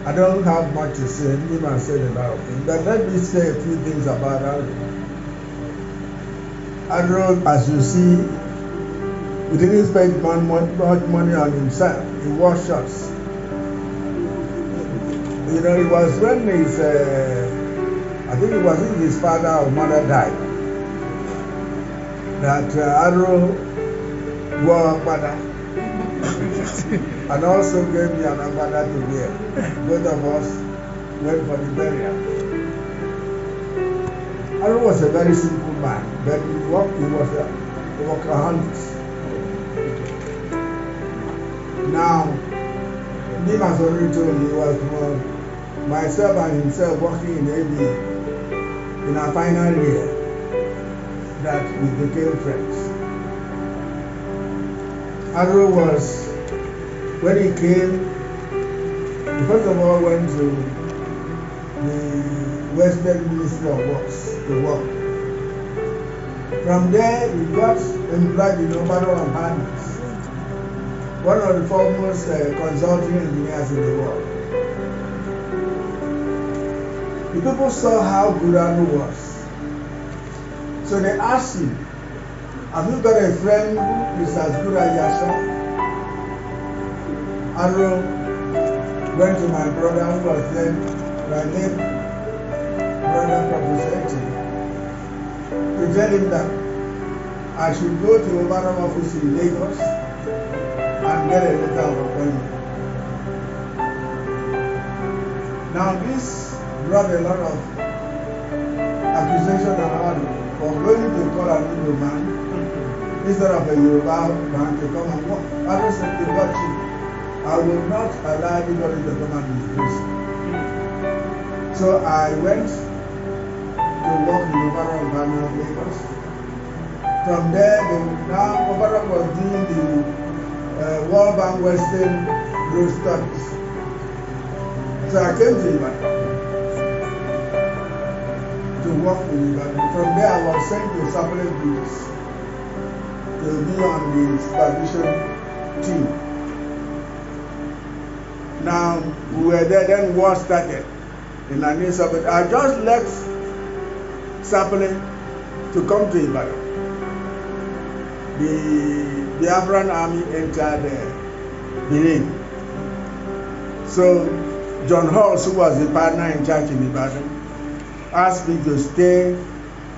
I don't have much to say. Nima said a lot of things. But let me say a few things about Aro. Aro, as you see, he didn't spend much money on himself. He wore shorts. You know, it was when I think it was when his father or mother died, that Aro wore Agbada and also gave me an Agbada to wear. Both of us went for the burial. Aro was a very simple man, but he was a workaholic. Now, Nim has already told you, he was myself and himself working in ABA in our final year that we became friends. Aro was, when he came, he first of all went to the Western Ministry of Works to work. From there, he got employed in Obaro and Partners, one of the foremost consulting engineers in the world. The people saw how good Aro was. So they asked him, have you got a friend who is as good as yourself? Aro went to my brother who was then my late brother Professor to tell him that I should go to Obama office in Lagos and get a letter of appointment. Now this brought a lot of accusation and Aro for going to call an Igbo man instead of a Yoruba man to come and work. Aro said to God, I will not allow anybody to come and disgrace me. So I went to work in Obara and Bana of Lagos. From there, now Obara was doing the World Bank Western Growth Studies. So I came to Ibadan to work in Ibadan. From there, I was sent to Sapele Bridges to be on the supervision team. Now, we were there, then war started in Anisa, but I just left Sapele to come to Ibadan. The Biafran army entered Benin. So, John Halls, who was the partner in charge in Ibadan, asked me to stay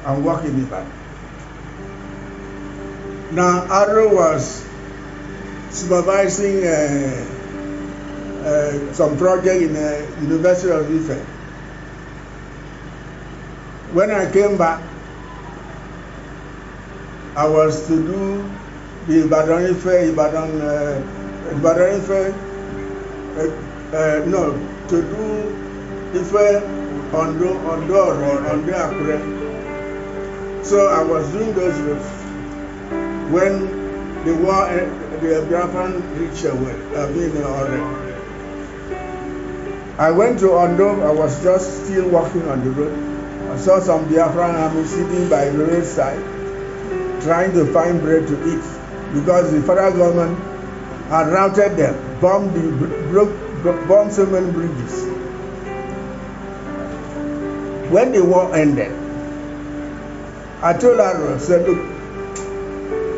and work in Ibadan. Now, Aro was supervising some project in the University of Ife. When I came back, I was to do the Ibadan Ife, to do Ife Ondo Akure. So I was doing those routes when the war, the Biafran reached already. I went to Ondo. I was just still walking on the road. I saw some Biafran army sitting by the roadside trying to find bread to eat because the federal government had routed them, bombed so many bridges. When the war ended, I told Aro, said, look,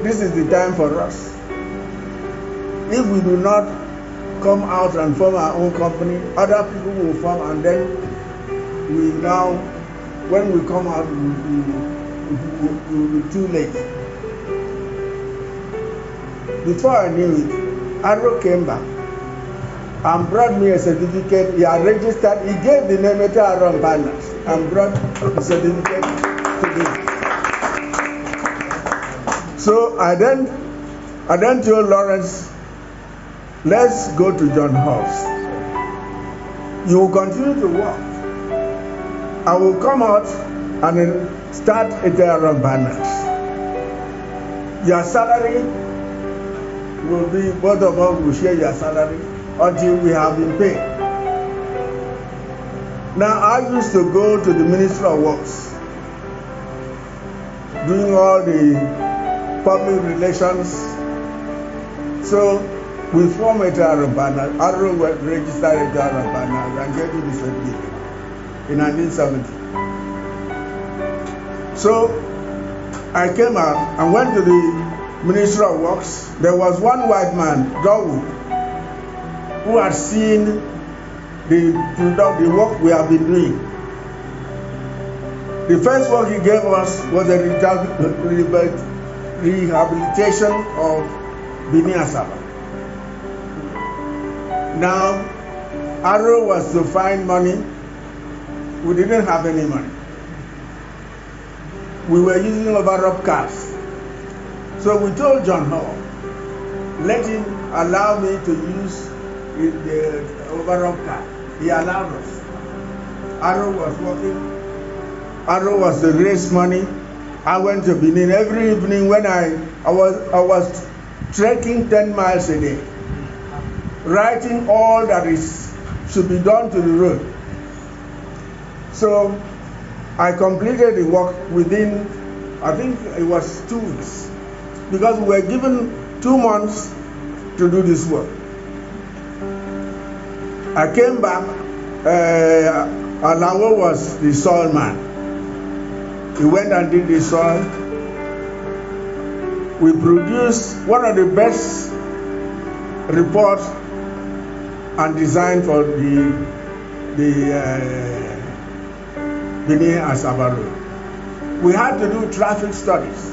this is the time for us. If we do not come out and form our own company, other people will form, and then we now, when we come out, it will be too late. Before I knew it, Aro came back and brought me a certificate. He had registered, he gave the name to Aro Partners and brought the certificate to me. So I then told Lawrence, let's go to John Halls. You will continue to work. I will come out and then start at Aro Partners. Your salary will be, both of us will share your salary until we have been paid. Now I used to go to the Ministry of Works, doing all the public relations. So we formed a Arokodare. Aro registered a Arokodare and gave me the certificate in 1970. So I came out and went to the Ministry of Works. There was one white man, Dawood, who had seen the work we have been doing. The first work he gave us was the rehabilitation of Bini Asaba. Now, Aro was to find money. We didn't have any money. We were using overrun cars. So we told John Hall, let him allow me to use the overrun car. He allowed us. Aro was working. Aro was to raise money. I went to Benin every evening when I was trekking 10 miles a day, writing all that should be done to the road. So I completed the work within, I think it was 2 weeks, because we were given 2 months to do this work. I came back, Alawo was the soil man. He went and did the soil. We produced one of the best reports and design for the Bini Asaba Road. We had to do traffic studies.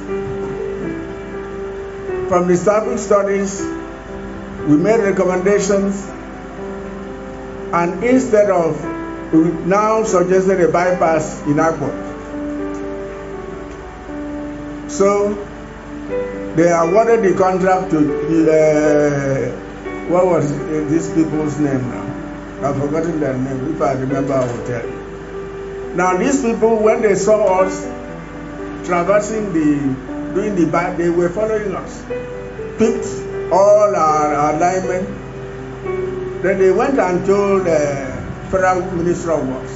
From the traffic studies, we made recommendations, and instead of, we now suggested a bypass in Akbot. So they awarded the contract to what was these people's name now? I've forgotten their name. If I remember, I will tell you. Now these people, when they saw us traversing doing the back, they were following us, picked all our alignment. Then they went and told the Federal Ministry of Works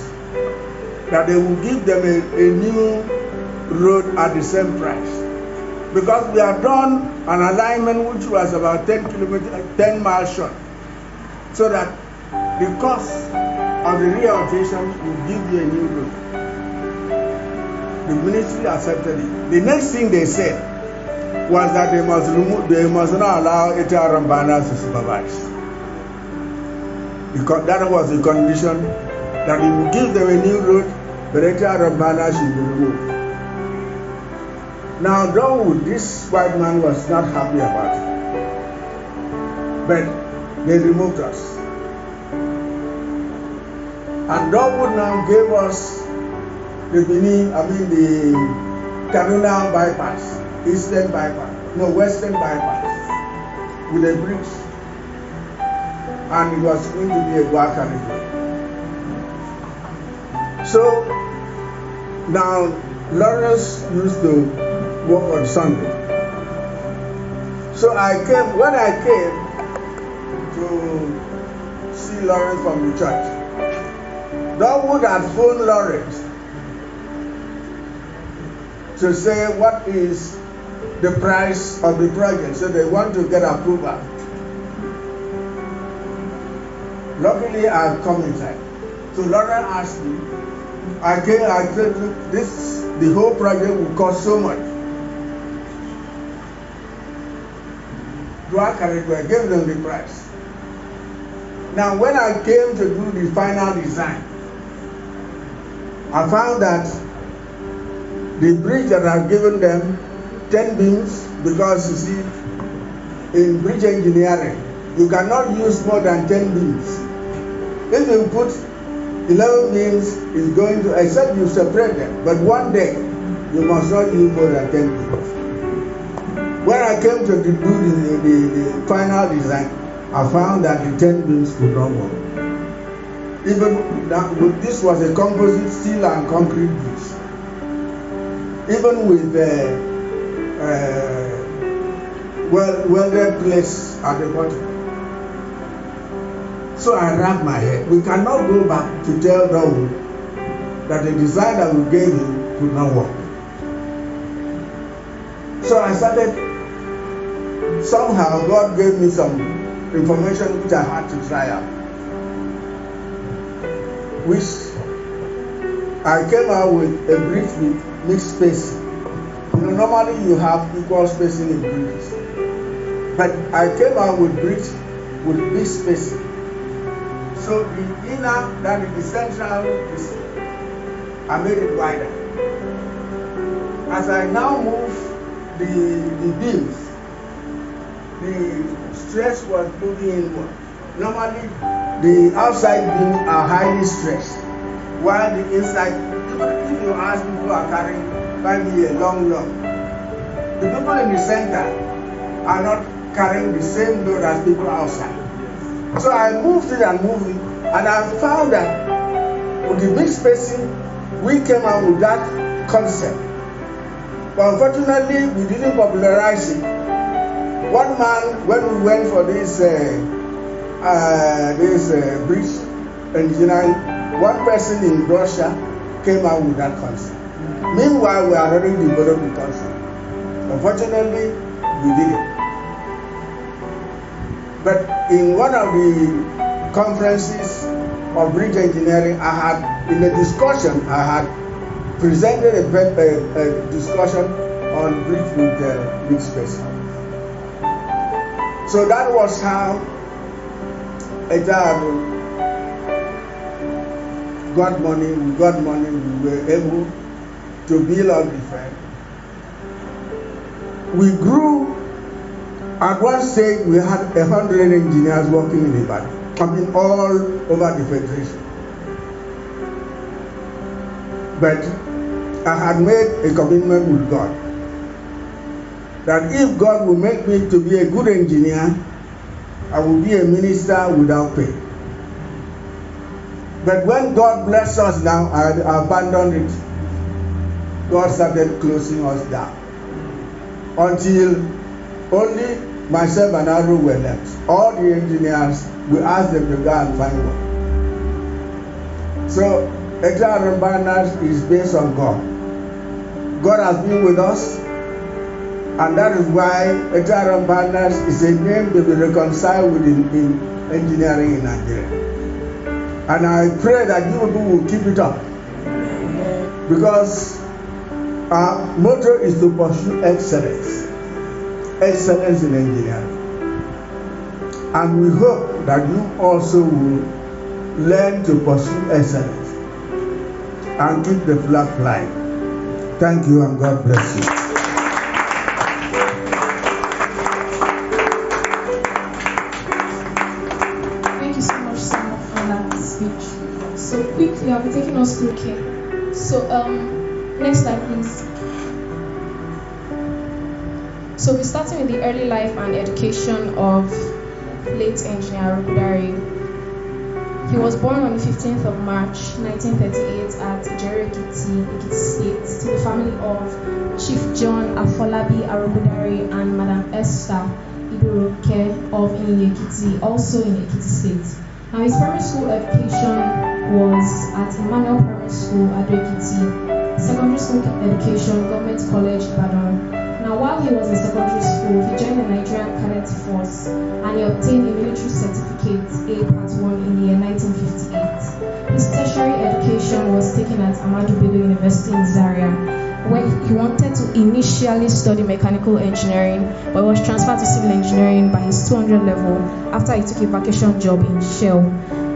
that they will give them a new road at the same price, because we had done an alignment which was about 10 miles short, so that the cost of the rehabilitation will give you a new road. The ministry accepted it. The next thing they said was that they must not allow Eta Rambana to supervise. That was the condition, that we will give them a new road, but Eta Rambana should be removed. Now, Dawood, this white man was not happy about it, but they removed us. And Dawood now gave us the Kanuna bypass, Western bypass, with a bridge, and it was going to be a Guacamole. So now Lawrence used to work on Sunday. So when I came to see Lawrence from the church, Dawood had phoned Lawrence to say what is the price of the project, so they want to get approval. Luckily, I had come inside. So Lawrence asked me, I said, the whole project will cost so much. I gave them the price. Now, when I came to do the final design, I found that the bridge that I've given them 10 beams, because you see, in bridge engineering, you cannot use more than 10 beams. If you put 11 beams, it's going to, except you separate them, but one day, you must not use more than 10 beams. When I came to do the final design, I found that the 10 beams could not work. Even that, this was a composite steel and concrete bridge. Even with the welded plates at the bottom. So I wrapped my head. We cannot go back to tell Dawood that the design that we gave him could not work. So I started, somehow God gave me some information which I had to try out, which I came out with a bridge with mixed spacing. Normally you have equal spacing in bridges, but I came out with bridge with mixed spacing. So the inner, that is the central, I made it wider. As I now move the beams, the stress was moving inward. Normally, the outside beams are highly stressed, while the inside, if you ask people who are carrying maybe a long load, the people in the center are not carrying the same load as people outside. So I moved it, and I found that with the big spacing, we came out with that concept. But unfortunately, we didn't popularize it. One man, when we went for this bridge engineering, one person in Russia came out with that concept. Meanwhile, we are already developing the concept. Unfortunately, we didn't. But in one of the conferences of bridge engineering, in a discussion, I had presented a discussion on bridge with big space. So that was how Ejaro got money. We got money. We were able to build up the firm. We grew. At one stage, we had 100 engineers working in Ibadan, coming all over the federation. But I had made a commitment with God that if God will make me to be a good engineer, I will be a minister without pay. But when God blessed us now, I abandoned it. God started closing us down until only myself and Aro were left. All the engineers, we asked them to go and find work. So, Ejaro Banners is based on God. God has been with us, and that is why Ejaro Banners is a name to be reconciled with in engineering in Nigeria. And I pray that you people will keep it up, because our motto is to pursue excellence in engineering. And we hope that you also will learn to pursue excellence and keep the flag flying. Thank you, and God bless you. Thank you so much, Sam, for that speech. So quickly, I'll be taking us through care. So next slide, please. So we're starting with the early life and education of late engineer Arokodare. He was born on the 15th of March 1938 at Ikiti, Ekiti State, to the family of Chief John Afolabi Arokodare and Madam Esther Iboroke of Ekiti, also in Ekiti State. Now his primary school education was at Emmanuel Primary School, Ado Ekiti. Secondary school education, Government College, Ibadan. Now, while he was in secondary school, he joined the Nigerian Cadet Force and he obtained a military certificate, A Part 1, in the year 1958. His tertiary education was taken at Ahmadu Bello University in Zaria, where he wanted to initially study mechanical engineering, but was transferred to civil engineering by his 200 level after he took a vacation job in Shell.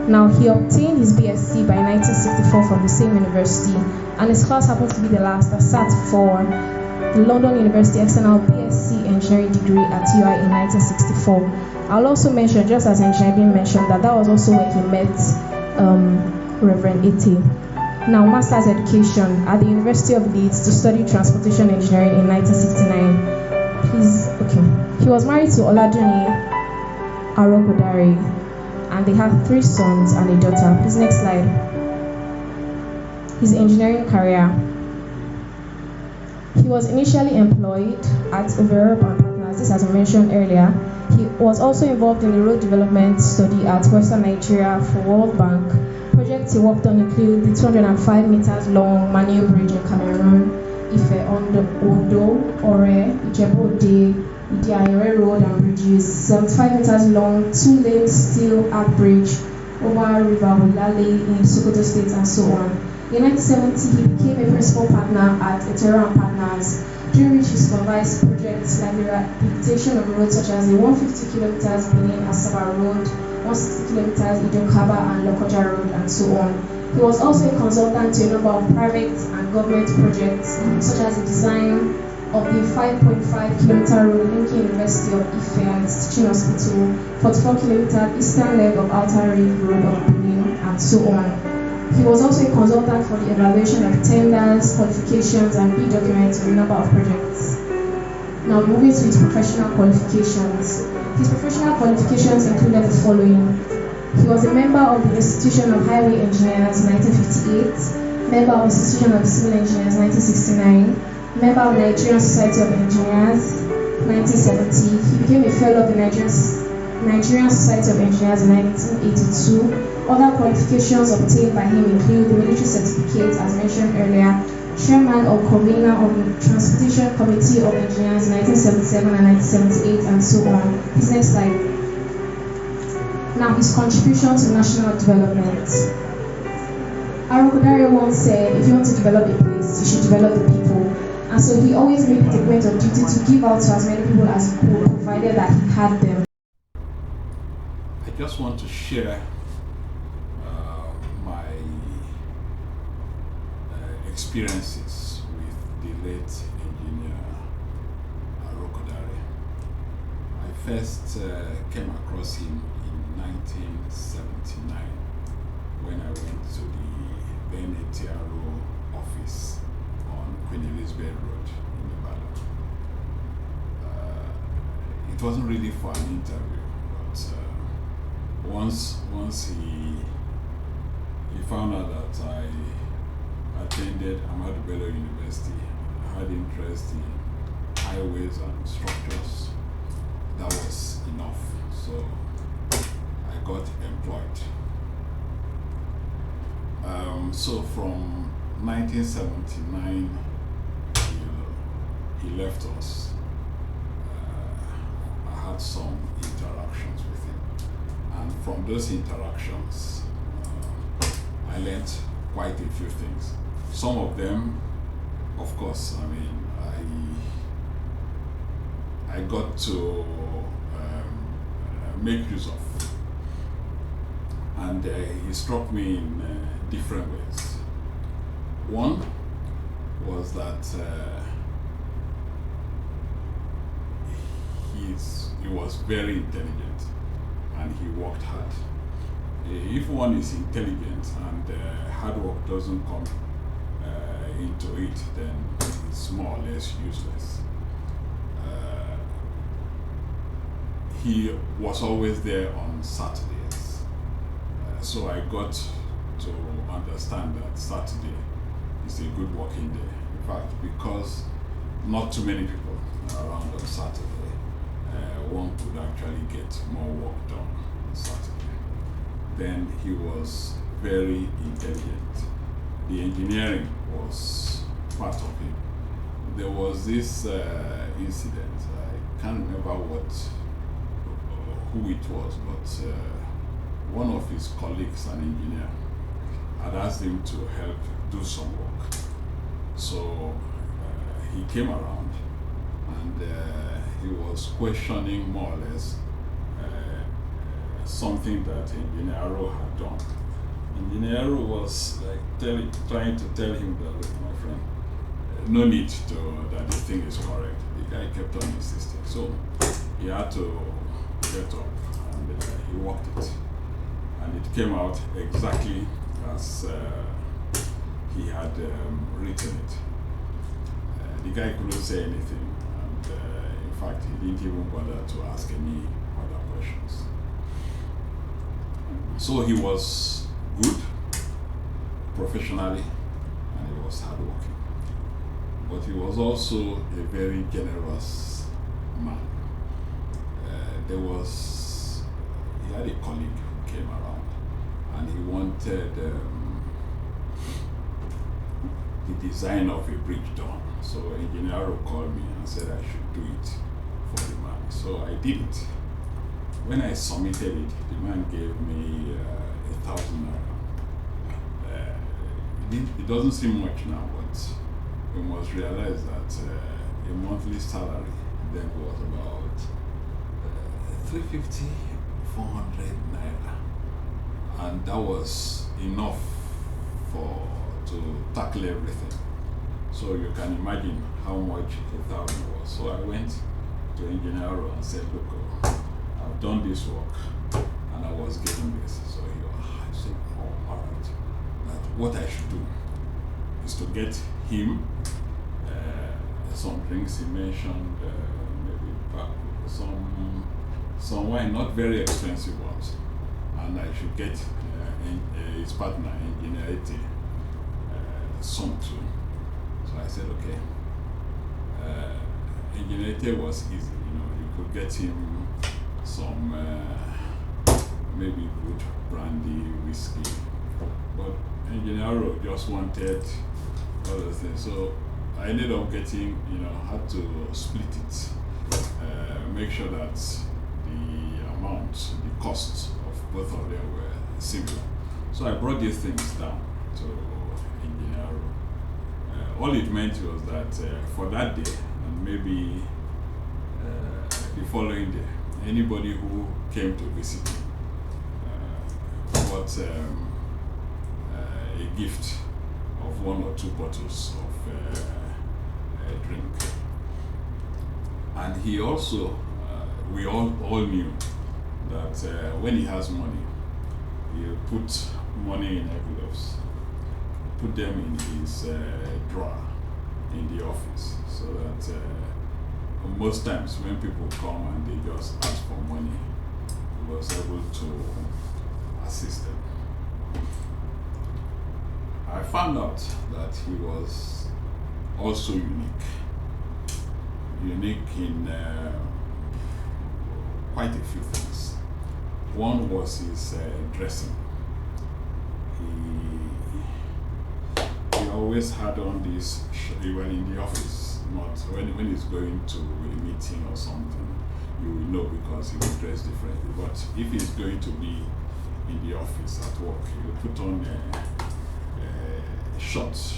Now, he obtained his BSc by 1964 from the same university, and his class happened to be the last that sat for the London University External BSc Engineering degree at UI in 1964. I'll also mention, just as engineering mentioned, that was also where he met Reverend Ete. Now, master's education at the University of Leeds to study transportation engineering in 1969. He was married to Oladuni Arokodare, and they had 3 sons and a daughter. Please, next slide. His engineering career. He was initially employed at Overup and Partners, this as I mentioned earlier. He was also involved in the road development study at Western Nigeria for World Bank. Projects he worked on include the 205 meters long Manio Bridge in Cameroon, Ife Ondo, Ore, Ijebu-Ode, Idiayore Road and bridges, 75 meters long, 2-lane steel arch bridge over River Wolale in Sokoto State, and so on. In 1970, he became a principal partner at Etero and Partners, during which he supervised projects like the rehabilitation of roads such as the 150 kilometers Benin Asaba Road, 160 kilometers Idokaba and Lokoja Road, and so on. He was also a consultant to a number of private and government projects, such as the design of the 5.5 kilometer road linking University of Ife and its teaching hospital, 44 kilometer eastern leg of Outer Ring Road of Benin, and so on. He was also a consultant for the evaluation of tenders, qualifications, and bid documents on a number of projects. Now moving to his professional qualifications. His professional qualifications included the following. He was a member of the Institution of Highway Engineers 1958, member of the Institution of Civil Engineers 1969, member of the Nigerian Society of Engineers 1970. He became a fellow of the Nigerian Society of Engineers in 1982. Other qualifications obtained by him include the military certificate, as mentioned earlier, chairman or convener of the Transportation Committee of Engineers 1977 and 1978, and so on. His next slide. Now, his contribution to national development. Arokodare once said, if you want to develop a place, you should develop the people. And so he always made it a point of duty to give out to as many people as he could, provided that he had them. I just want to share my experiences with the late engineer Arokodare. I first came across him in 1979 when I went to the then ATRO office on Queen Elizabeth Road in Ibadan. It wasn't really for an interview, but once he found out that I attended Ahmadu Bello University, I had interest in highways and structures. That was enough, so I got employed. So from 1979 till he left us, I had some interactions with him, and from those interactions I learned quite a few things. Some of them, of course, I got to make use of, and he struck me in different ways. One was that he was very intelligent and he worked hard. If one is intelligent and hard work doesn't come into it, then it's more or less useless. He was always there on Saturdays, so I got to understand that Saturday is a good working day. In fact, because not too many people are around on Saturday, one could actually get more work done on Saturday. Then he was very intelligent. The engineering was part of him. There was this incident, I can't remember who it was, but one of his colleagues, an engineer, had asked him to help do some work. So he came around and he was questioning more or less something that Engineer Arrow had done. Engineer Arrow was like trying to tell him that, look, my friend, no need that this thing is correct. The guy kept on insisting. So he had to get up and he worked it. And it came out exactly as he had written it. The guy couldn't say anything, and in fact, he didn't even bother to ask any other questions. So he was good professionally, and he was hardworking. But he was also a very generous man. He had a colleague who came around, and he wanted the design of a bridge done. So Engineer called me and said I should do it for the man. So I did it. When I submitted it, the man gave me 1,000 naira. It doesn't seem much now, but we must realize that a monthly salary then was about 350, 400 naira, and that was enough to tackle everything. So you can imagine how much 1,000 was. So I went to Engineer and said, look, I've done this work and I was getting this. So I said, oh, all right. That what I should do is to get him some drinks he mentioned, maybe some wine, not very expensive ones, and I should get his partner, Engineer some too. So I said, okay. Engineer was easy, you could get him some maybe good brandy, whiskey, but Engineer just wanted all those things. So I ended up getting, had to split it, make sure that the amount, the costs of both of them were similar. So I brought these things down to Engineer. All it meant was that for that day, and maybe the following day, anybody who came to visit me got a gift of 1 or 2 bottles of drink. And he also, we all knew that when he has money, he'll put money in envelopes, put them in his drawer in the office, so that most times when people come and they just ask for money, he was able to assist them. I found out that he was also unique in quite a few things. One was his dressing. He always had on this, even in the office, not when he's going to a meeting or something, you will know because he will dress differently. But if he's going to be in the office at work, he will put on shorts,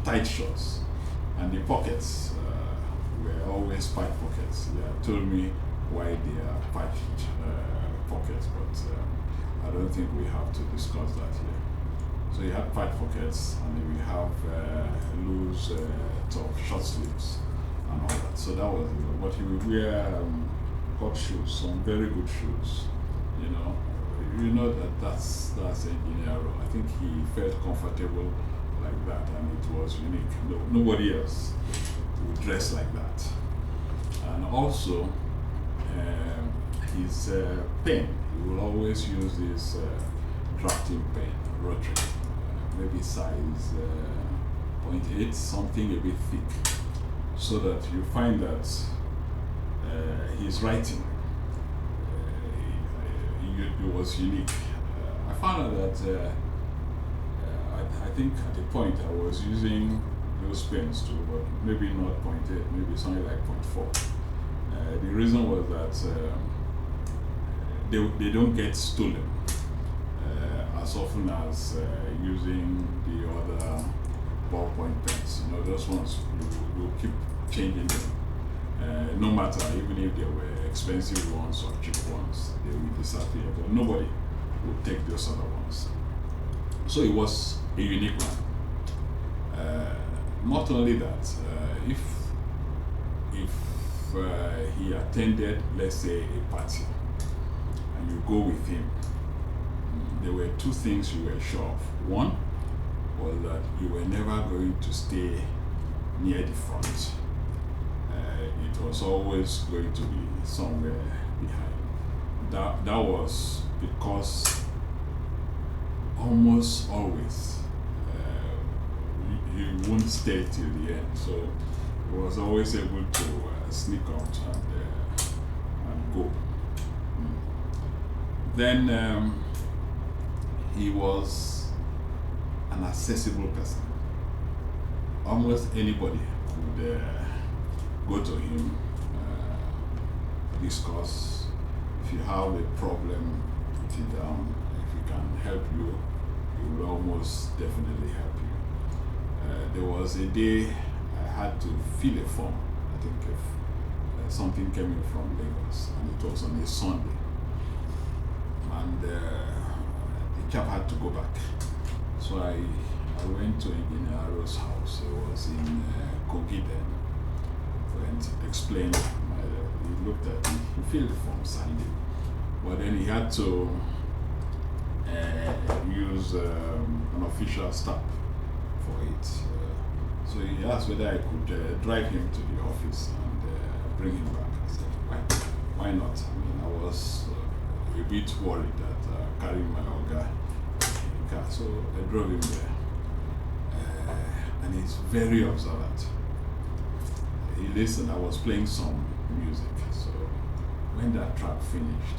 tight shorts, and the pockets were always pipe pockets. He told me why they are pipe pockets, but I don't think we have to discuss that here. So he had pipe pockets, and then we have loose top, short sleeves, and all that. So that was it. But he would wear hot shoes, some very good shoes, that's Engineer. I think he felt comfortable like that, and it was unique. Nobody else would dress like that. And also, his pen, he will always use this drafting pen, rotary, maybe size 0.8, something a bit thick, so that you find that his writing it was unique. I found out that I think at the point I was using those pens too, but maybe not 0.8, maybe something like 0.4. The reason was that they don't get stolen as often as using the other ballpoint pens. Those ones you keep changing them. No matter, even if they were expensive ones or cheap ones, they will disappear. But nobody would take those other ones. So it was a unique one. Not only that, if he attended, let's say, a party, and you go with him, there were 2 things you were sure of. One was that you were never going to stay near the front. It was always going to be somewhere behind. That was because almost always you won't stay till the end. So he was always able to sneak out and go. Then he was an accessible person. Almost anybody go to him, discuss. If you have a problem, put it down. If he can help you, he will almost definitely help you. There was a day I had to fill a form. I think if something came in from Lagos, and it was on a Sunday, and the chap had to go back. So I went to Engineer Aro's house. He was in Kogi then. Went, explained. He looked at me. He filled the form, signed it. But then he had to use an official stamp for it. So he asked whether I could drive him to the office and bring him back. I said, why not? I mean, I was a bit worried that carrying my Oga in the car. So I drove him there. And he's very observant. He listened. I was playing some music. So when that track finished,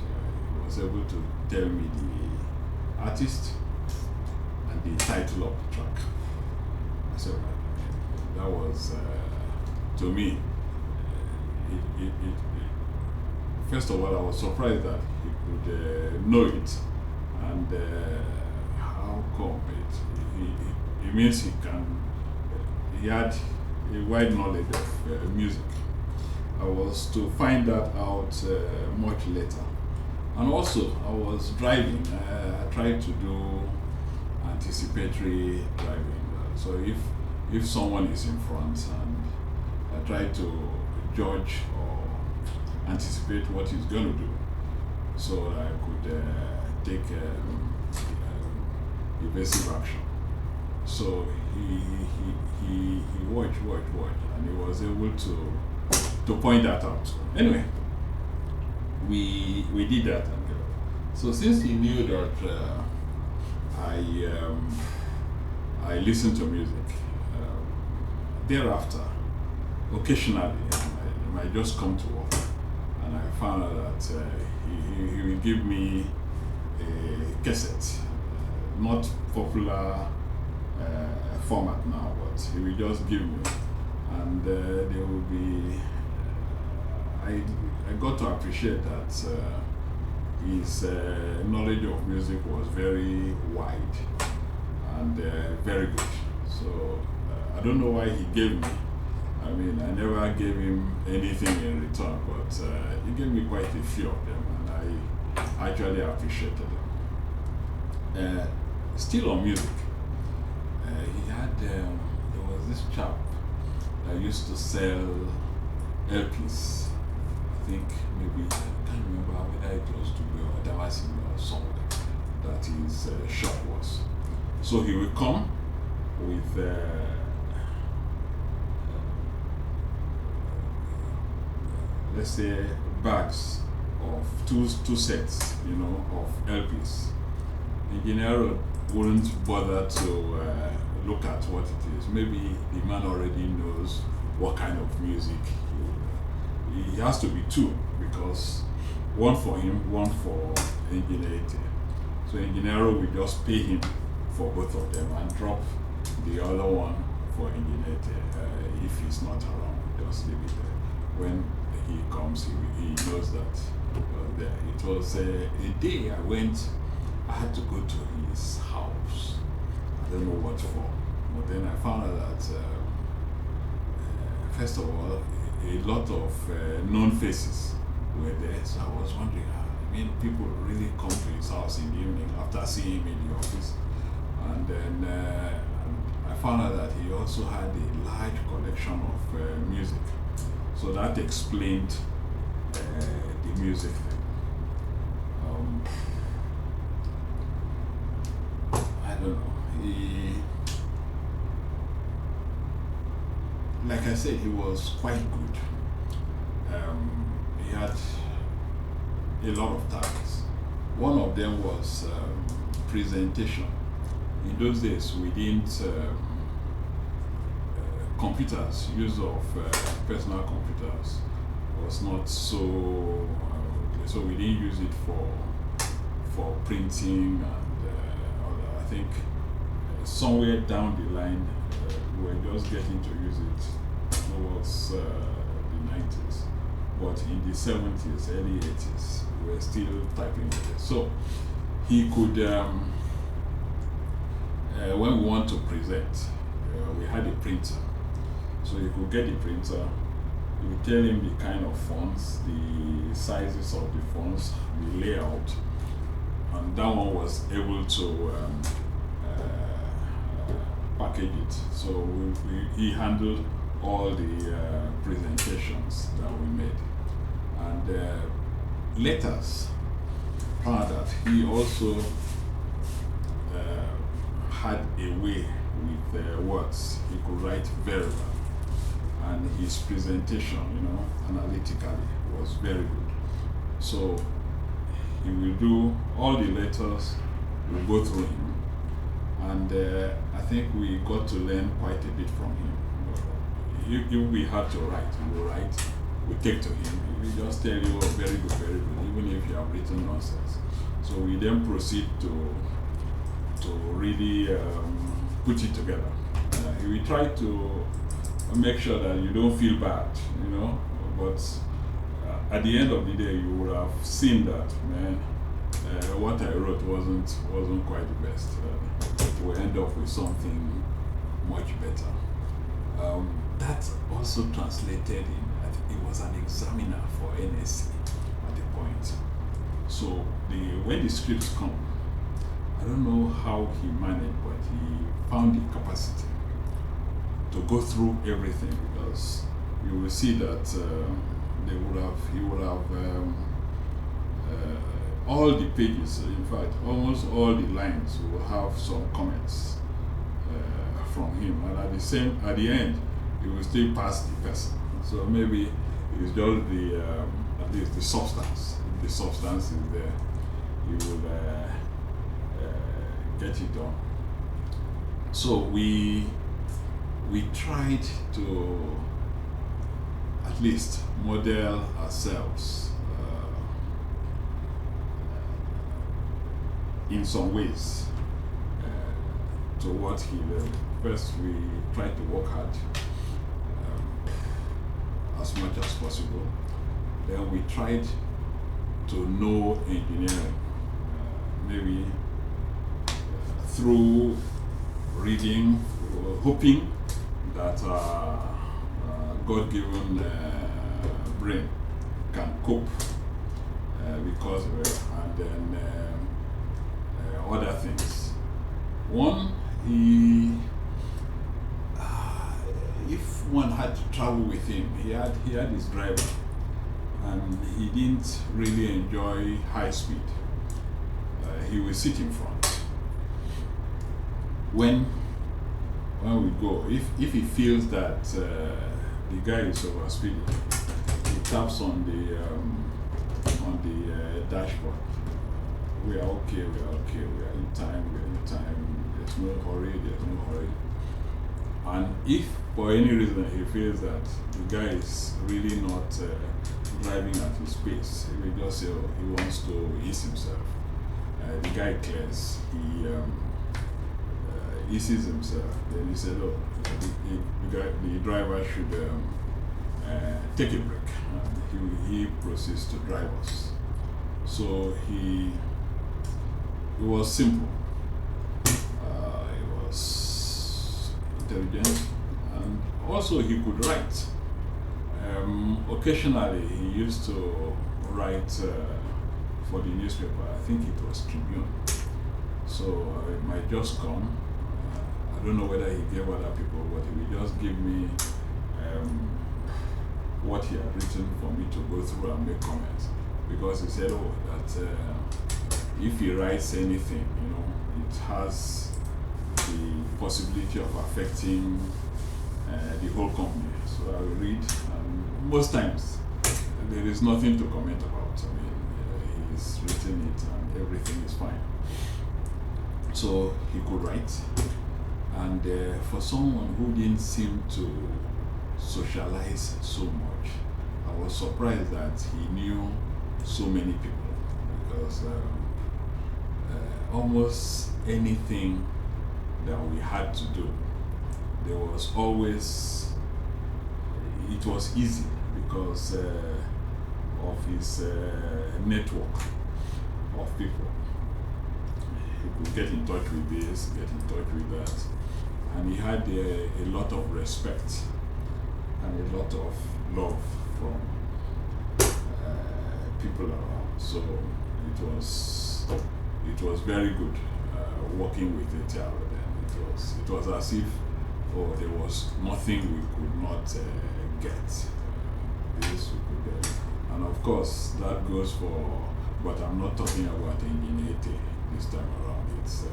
he was able to tell me the artist and the title of the track. I said, that was, to me, first of all, I was surprised that he could know it. And how come it means he had a wide knowledge of music. I was to find that out much later. And also, I was driving. I tried to do anticipatory driving. So if someone is in front, and I try to judge or anticipate what he's going to do, so I could take evasive action. So he watched, and he was able to point that out. Anyway, we did that. So since he knew that I listened to music, thereafter, occasionally, I might just come to work, and I found out that he will give me a cassette, not popular format now, but he will just give me, and there will be. I got to appreciate that his knowledge of music was very wide and very good. So I don't know why he gave me. I mean, I never gave him anything in return, but he gave me quite a few of them, and I actually appreciated them. Still on music, he had, there was this chap that used to sell LPs. I think maybe, I can't remember whether it was to be or Damascene or somewhere that his shop was. So he would come with let's say bags of two sets, of LPs. Engineer wouldn't bother to look at what it is. Maybe the man already knows what kind of music he has to be two, because one for him, one for Engineer. So Engineer will just pay him for both of them and drop the other one for Engineer. If he's not around, just leave it there. When he comes, he knows that there. It was a day I had to go to his house. I don't know what for, but then I found out that first of all, a lot of known faces were there. So I was wondering, people really come to his house in the evening after seeing him in the office. And then I found out that he also had a large collection of music. So that explained the music thing. I don't know. Like I said, he was quite good. He had a lot of talents. One of them was presentation. In those days, we didn't computers, use of personal computers was not so so we didn't use it for printing, and I think somewhere down the line we were just getting to use it towards the 90s, but in the 70s, early 80s, we were still typing with it. So he could, when we want to present, we had a printer. So you could get the printer, you would tell him the kind of fonts, the sizes of the fonts, the layout, and that one was able to package it. So he handled all the presentations that we made. And letters, part that he also had a way with words. He could write very well. And his presentation, analytically, was very good. So he will do all the letters, we'll go through him. And I think we got to learn quite a bit from him. If we had to write, we will write, we take to him. He will just tell you, oh, very good, even if you have written nonsense. So we then proceed to really put it together. We try to make sure that you don't feel bad, but at the end of the day, you would have seen that, man, what I wrote wasn't quite the best. We'll end up with something much better. That also translated in, I think it was an examiner for NSC at the point. So when the scripts come, I don't know how he managed, but he found the capacity to go through everything, because you will see that he would have all the pages, in fact almost all the lines will have some comments from him, and at the end he will still pass the person. So maybe it's just the at least the substance. If the substance is there, he will get it done. So we tried to at least model ourselves in some ways to what he learned. First, we tried to work hard as much as possible. Then we tried to know engineering, maybe through reading, hoping that God-given brain can cope because of it, and then other things. One, if one had to travel with him, he had his driver, and he didn't really enjoy high speed. He will sit in front. When we go, if he feels that the guy is over speeding, he taps on the dashboard. We are okay, we are in time, there's no hurry. And if for any reason he feels that the guy is really not driving at his pace, he will just say, oh, he wants to ease himself. The guy clears, he eases himself. Then he said, oh, the driver should take a break. And he proceeds to drive us. So it was simple. He was intelligent, and also he could write. Occasionally he used to write for the newspaper. I think it was Tribune. So it might just come. I don't know whether he gave other people, but he would just give me what he had written for me to go through and make comments. Because he said, oh, that if he writes anything, it has the possibility of affecting the whole company. So I will read, and most times there is nothing to comment about. I mean, he's written it and everything is fine. So he could write. And for someone who didn't seem to socialize so much, I was surprised that he knew so many people, because almost anything that we had to do, there was always, it was easy because of his network of people. He could get in touch with this, get in touch with that. And he had a lot of respect and a lot of love from people around. So it was very good working with Etiaro then. It was as if there was nothing we could not get. This we could get. And of course that goes for, but I'm not talking about ingenuity this time around. It's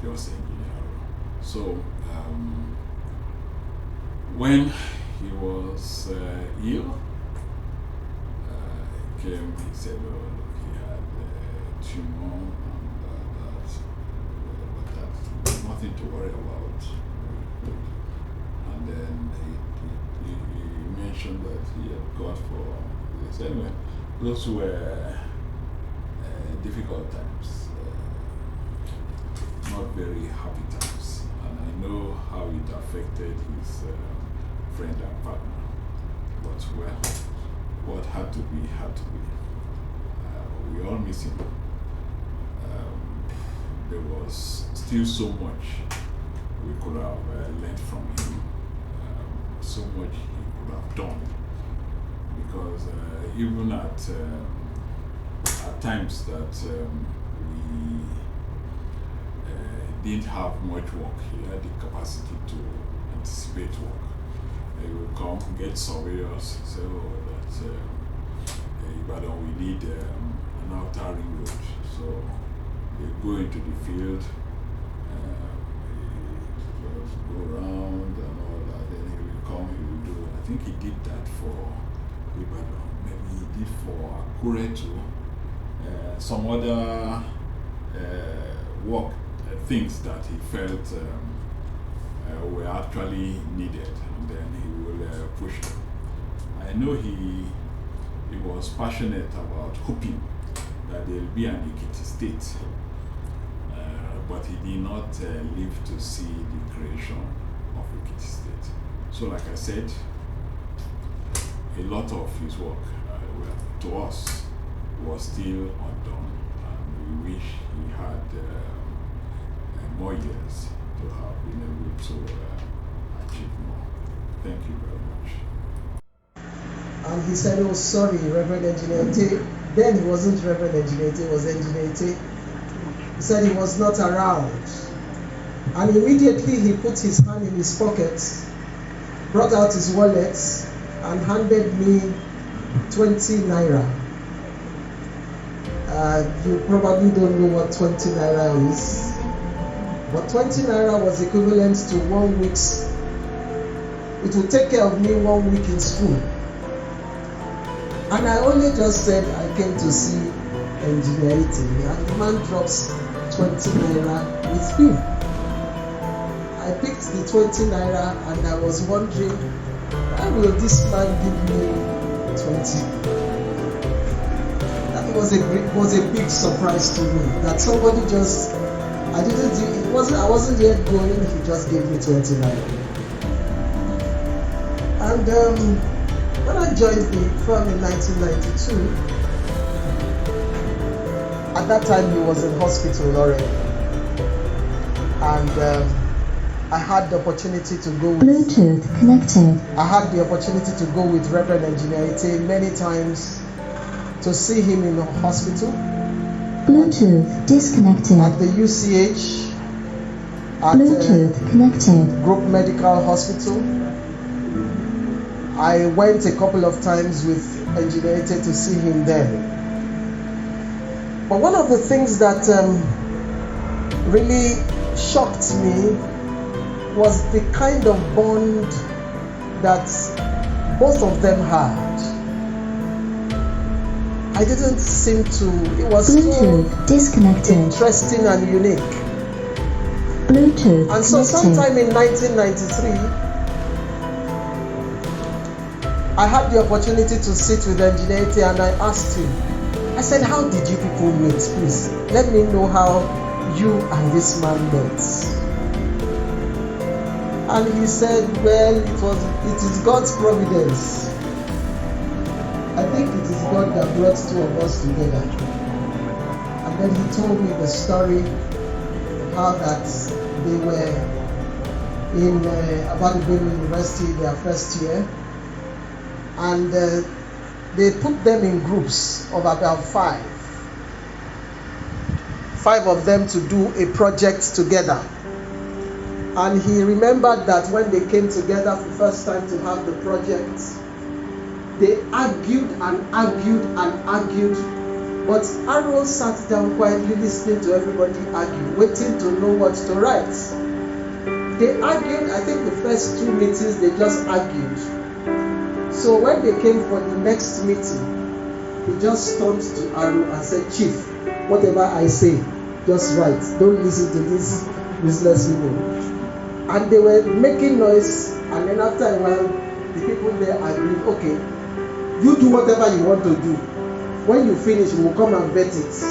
just engineering. So when he was ill, he came, he said, oh, look, he had a tumor and that's nothing to worry about. And then he mentioned that he had got for this. Anyway, those were difficult times, not very happy times. And I know how it affected his friend and partner. But well, what had to be, had to be. We all miss him. There was still so much we could have learned from him, so much he could have done. Because even at times that we didn't have much work, he had the capacity to anticipate work. He would come, get surveyors, say, oh, that but we need an outer ring road. So they go into the field, go around and all that. Then he will come, he will do. I think he did that for Ibadan. Maybe he did for Akure too. Some other work, things that he felt were actually needed, and then he will push them. I know he was passionate about hoping that there will be an Ekiti state, but he did not live to see the creation of Ekiti state. So like I said, a lot of his work to us was still undone, and we wish he had more years to have been able to achieve more. Thank you very much. And he said, oh, sorry, Reverend Engineer T. Then he wasn't Reverend Engineer T, it was Engineer T. He said he was not around. And immediately he put his hand in his pocket, brought out his wallet, and handed me 20 naira. You probably don't know what 20 naira is, but 20 naira was equivalent to 1 week's. It would take care of me 1 week in school. And I only just said I came to see engineering, and the man drops 20 naira with me. I picked the 20 naira and I was wondering, why will this man give me 20? That was a big surprise to me. That somebody just, I wasn't yet going, he just gave me 20 naira. And when I joined the firm in 1992, at that time he was in hospital already, and I had the opportunity to go with Bluetooth connected. I had the opportunity to go with Reverend Engineer Ite many times to see him in the hospital. Bluetooth disconnected. At the UCH, at Bluetooth connected. Group Medical Hospital. I went a couple of times with Engineer Ite to see him there. But one of the things that really shocked me was the kind of bond that both of them had. I didn't seem to, it was Bluetooth disconnected. Interesting and unique. Bluetooth and so sometime in 1993, I had the opportunity to sit with Engineer Ite, and I asked him, I said, how did you people meet? Please, let me know how you and this man met. And he said, well, it is God's providence. I think it is God that brought two of us together. And then he told me the story of how that they were in Arokodare University, their first year, and they put them in groups of about five of them to do a project together. And he remembered that when they came together for the first time to have the project, they argued and argued and argued, but Aaron sat down quietly listening to everybody argue, waiting to know what to write. They argued, I think the first 2 meetings they just argued. So when they came for the next meeting, he just turned to Aaron and said, "Chief, whatever I say, just write. Don't listen to these useless people." And they were making noise, and then after a while, the people there agreed, "Okay, you do whatever you want to do. When you finish, we will come and vet it."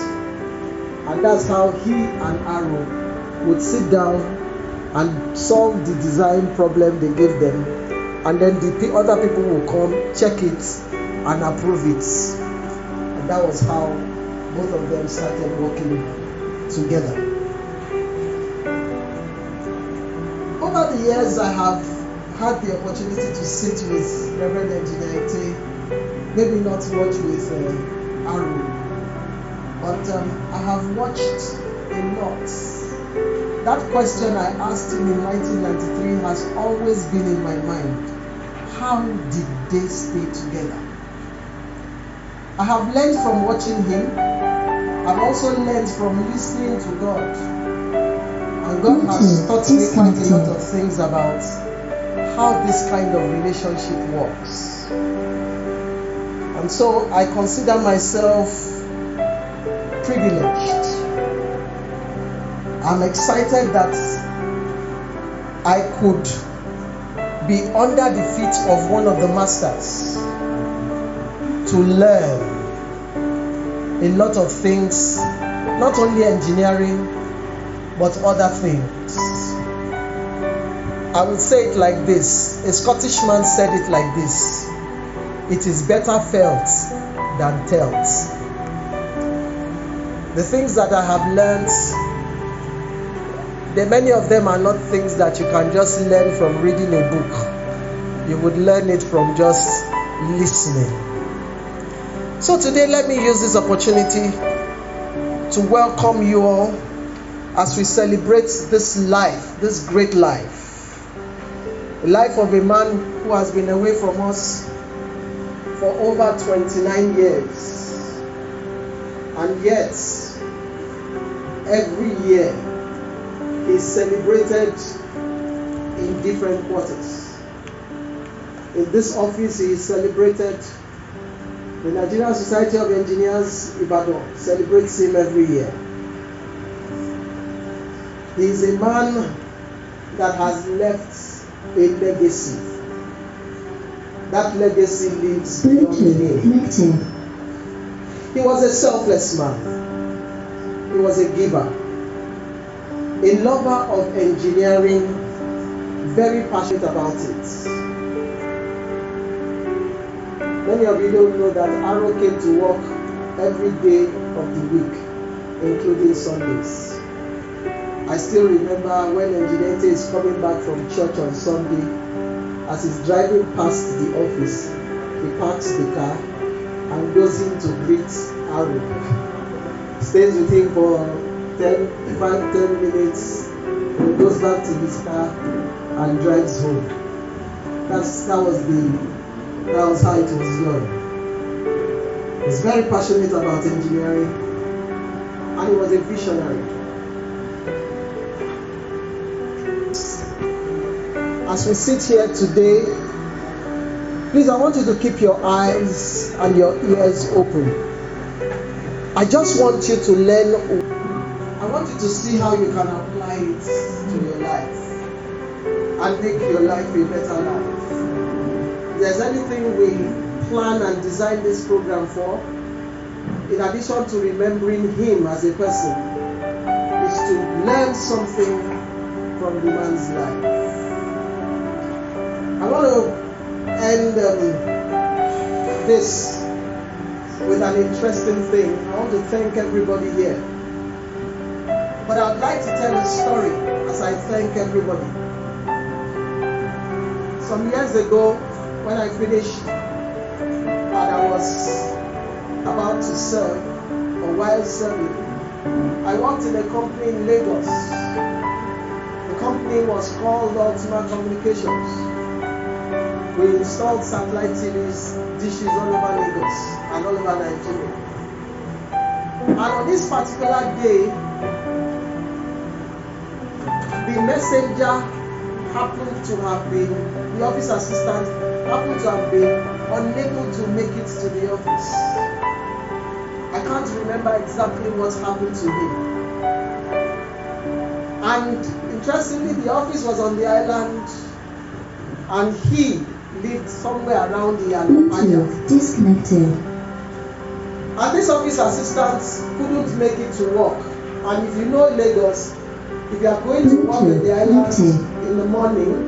And that's how he and Aaron would sit down and solve the design problem they gave them. And then the other people will come, check it, and approve it. And that was how both of them started working together. Over the years, I have had the opportunity to sit with Reverend Engineer Ite, maybe not much with Aaron, but I have watched a lot. That question I asked him in 1993 has always been in my mind. How did they stay together? I have learned from watching him. I've also learned from listening to God. And God has taught me quite a lot of things about how this kind of relationship works. And so I consider myself privileged. I'm excited that I could be under the feet of one of the masters to learn a lot of things, not only engineering, but other things. I would say it like this. A Scottish man said it like this: "It is better felt than telt." The things that I have learned, many of them are not things that you can just learn from reading a book. You would learn it from just listening. So today, let me use this opportunity to welcome you all as we celebrate this life, this great life. The life of a man who has been away from us for over 29 years. And yet, every year, he is celebrated in different quarters. In this office, he is celebrated. The Nigerian Society of Engineers, Ibadan, celebrates him every year. He is a man that has left a legacy. That legacy lives beyond him. He was a selfless man. He was a giver. A lover of engineering, very passionate about it. Many of you don't know that Aro came to work every day of the week, including Sundays. I still remember when Engineer is coming back from church on Sunday, as he's driving past the office, he parks the car and goes in to greet Aro. Stays with him for 10 minutes, and goes back to his car and drives home. That was how it was done. He's very passionate about engineering, and he was a visionary. As we sit here today, please, I want you to keep your eyes and your ears open. I just want you to learn. I want you to see how you can apply it to your life and make your life a better life. If there's anything we plan and design this program for, in addition to remembering him as a person, is to learn something from the man's life. I want to end this with an interesting thing. I want to thank everybody here. But I'd like to tell a story as I thank everybody. Some years ago, when I finished and I was about to serve, or while serving, I worked in a company in Lagos. The company was called Ultima Communications. We installed satellite TVs, dishes all over Lagos and all over Nigeria. And on this particular day, the messenger happened to have been, the office assistant happened to have been unable to make it to the office. I can't remember exactly what happened to him. And interestingly, the office was on the island and he lived somewhere around the island. Bluetooth disconnected. And this office assistant couldn't make it to work. And if you know Lagos, if you are going to work in the island in the morning,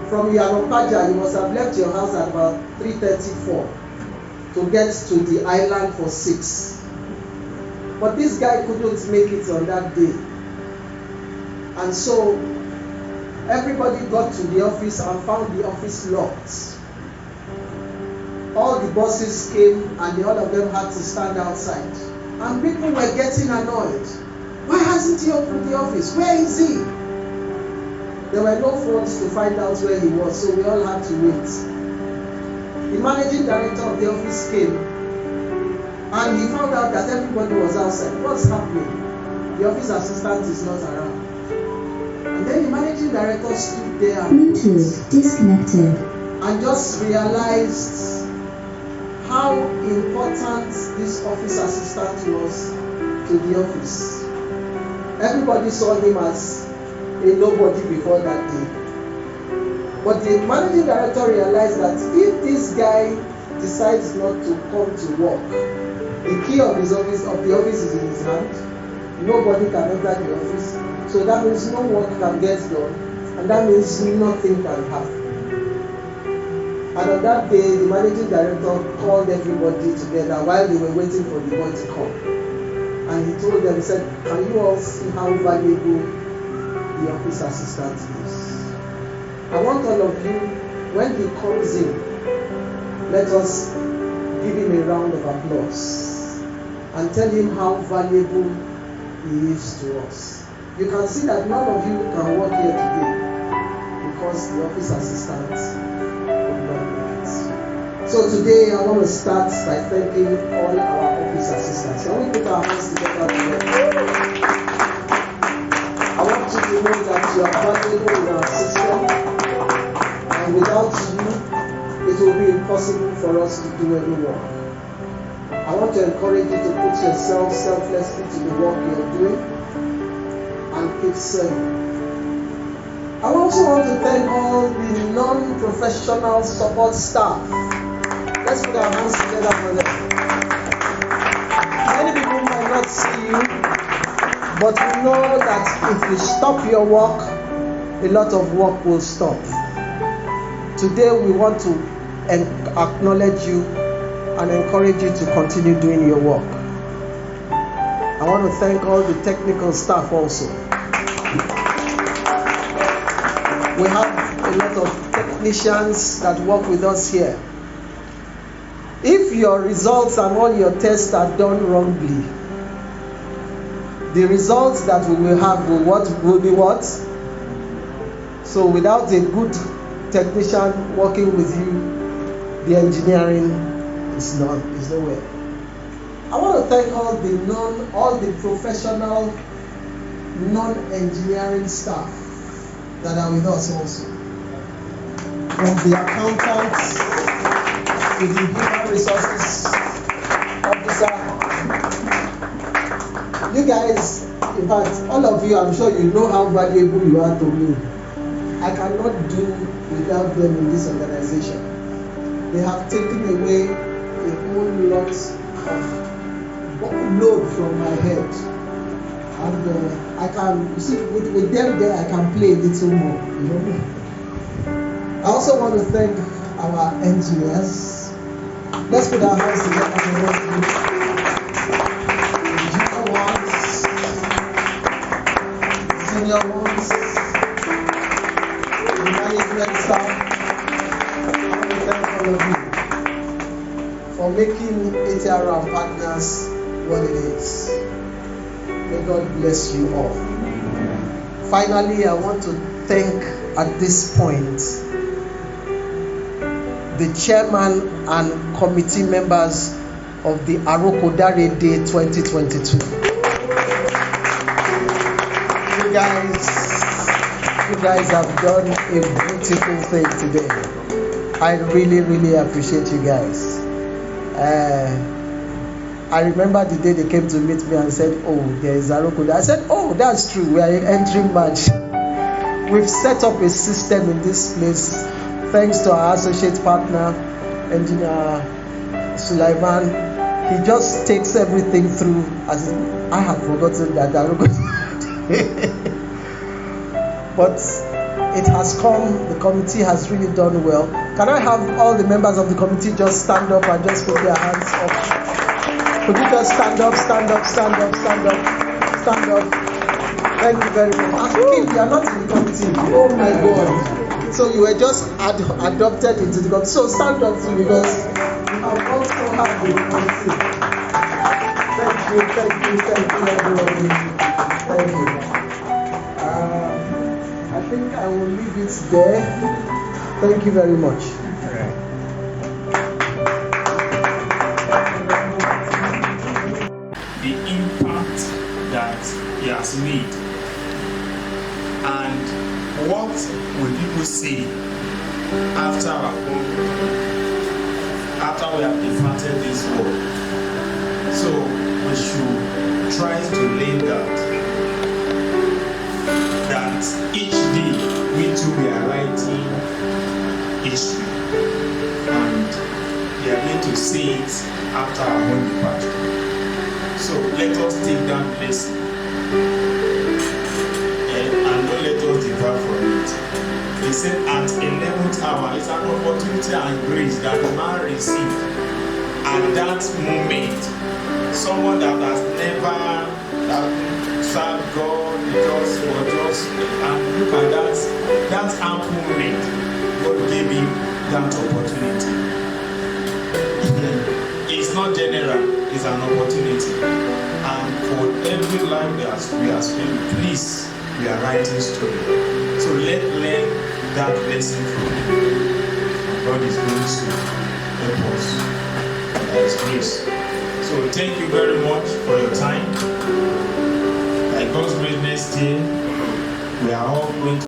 from Arokodare, you must have left your house at about 3:34 to get to the island for 6. But this guy couldn't make it on that day. And so everybody got to the office and found the office locked. All the bosses came and all of them had to stand outside. And people were getting annoyed. Why hasn't he opened the office? Where is he? There were no phones to find out where he was, so we all had to wait. The managing director of the office came and he found out that everybody was outside. What's happening? The office assistant is not around. And then the managing director stood there Bluetooth disconnected. and just realized how important this office assistant was to the office. Everybody saw him as a nobody before that day. But the managing director realized that if this guy decides not to come to work, the key of the office is in his hand. Nobody can enter the office. So that means no work can get done, and that means nothing can happen. And on that day, the managing director called everybody together while they were waiting for the boy to come. And he told them, he said, can you all see how valuable the office assistant is? I want all of you, when he comes in, let us give him a round of applause and tell him how valuable he is to us. You can see that none of you can work here today because the office assistant could not make it. So today I want to start by thanking all our office assistants. Can we put our hands together together? I want you to know that you are valuable in our system, and without you, it will be impossible for us to do any work. I want to encourage you to put yourself selflessly to the work you're doing and keep serving. I also want to thank all the non-professional support staff. Let's put our hands together for them. Many people might not see you, but we know that if you stop your work, a lot of work will stop. Today we want to acknowledge you and encourage you to continue doing your work. I want to thank all the technical staff also. We have a lot of technicians that work with us here. If your results and all your tests are done wrongly, the results that we will have will be what? So without a good technician working with you, the engineering is nowhere. I want to thank all the professional non-engineering staff that are with us also. From the accountants to the human resources officer. You guys, in fact, all of you, I'm sure you know how valuable you are to me. I cannot do without them in this organization. They have taken away a whole lot of load from my head. And I can, you see, with them there, I can play a little more, you know. I also want to thank our engineers. Let's put our hands together for those people. The junior ones, senior ones, the management staff. I want to thank all of you for making ATR and Partners what it is. May God bless you all. Finally, I want to thank at this point the chairman and committee members of the Arokodare Day 2022. You guys have done a beautiful thing today. I really, really appreciate you guys. I remember the day they came to meet me and said, oh, there is Arokodare. I said, oh, that's true. We are entering March. We've set up a system in this place thanks to our associate partner, Engineer Sulaiman. He just takes everything through as I had forgotten that but it has come, the committee has really done well. Can I have all the members of the committee just stand up and just put their hands up? Could you just stand up, stand up, stand up, stand up, stand up? Thank you very much. Akim, you are not in the committee. Oh my God. So you were just adopted into the committee. So stand up too, because you have also had the committee. Thank you, everyone. Thank you. I think I will leave it there. Thank you very much. The impact that he has made, and what will people say after we have departed this world? So we should try to learn that each day we too are writing history, and we are going to see it after our own departure. So let us take that lesson and don't let us depart from it. He said at 11th hour is an opportunity and grace that the man received at that moment. Someone that has never served God, and look at that ample rate. God gave him that opportunity. It's not general, it's an opportunity. And for every life that we are spending, please, we are writing story. So let's learn that lesson from him. God is going to help us by His grace. So thank you very much for your time. By God's grace, next year we are all going to